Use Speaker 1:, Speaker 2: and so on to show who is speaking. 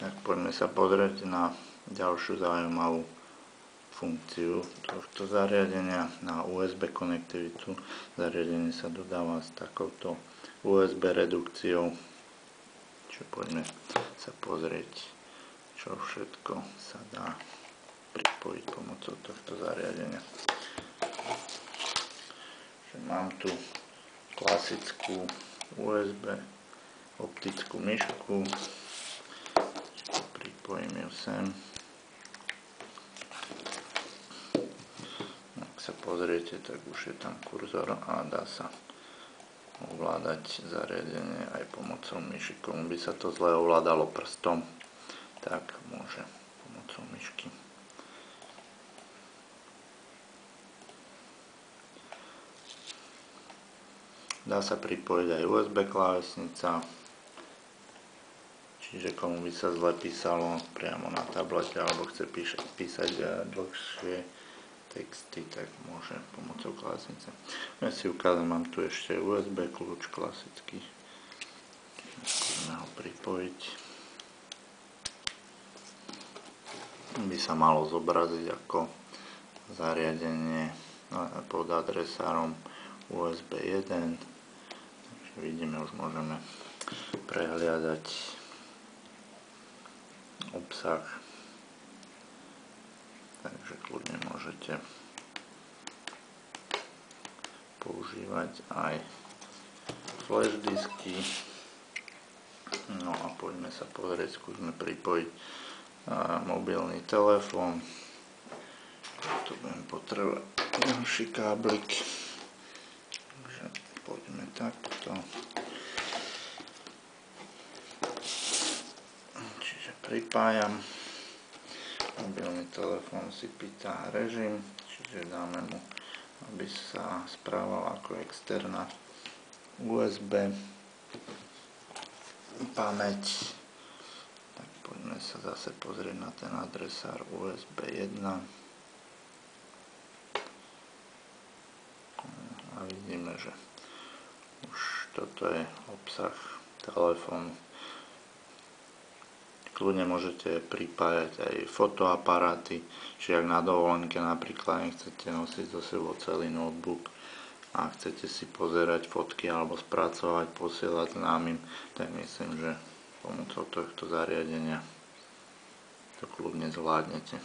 Speaker 1: Tak poďme sa pozrieť na ďalšiu zaujímavú funkciu tohto zariadenia, na USB konektivitu. Zariadenie sa dodáva s takouto USB redukciou. Čiže poďme sa pozrieť, čo všetko sa dá pripojiť pomocou tohto zariadenia. Mám tu klasickú USB optickú myšku, pripojím ju sem. Ak sa pozriete, tak už je tam kurzor a dá sa ovládať zariadenie aj pomocou myši. Komu by sa to zle ovládalo prstom, tak môže pomocou myšky. Dá sa pripojiť aj USB klávesnica, čiže komu by sa zle písalo priamo na tablete alebo chce písať dlhšie texty, tak môže pomocou klávesnice. Ja si ukážem, mám tu ešte USB kľúč klasický. Skúsme ho pripojiť. By sa malo zobraziť ako zariadenie pod adresárom USB 1. Takže vidíme, už môžeme prehliadať obsah. Takže kľudne môžete používať aj flash disky. No a poďme sa pozrieť, skúsme pripojiť mobilný telefón. Tu budem potrebovať ďalší káblik. Takže poďme takto. Čiže pripájam. Mobilný telefón si pýta režim, čiže dáme mu, aby sa správal ako externá USB pamäť. Tak poďme sa zase pozrieť na ten adresár USB 1. A vidíme, že už toto je obsah telefónu. Kľudne môžete pripájať aj fotoaparáty, čiže ak na dovolenke napríklad nechcete nosiť so sebou celý notebook a chcete si pozerať fotky alebo spracovať, posielať známym, tak myslím, že pomocou tohto zariadenia to kľudne zvládnete.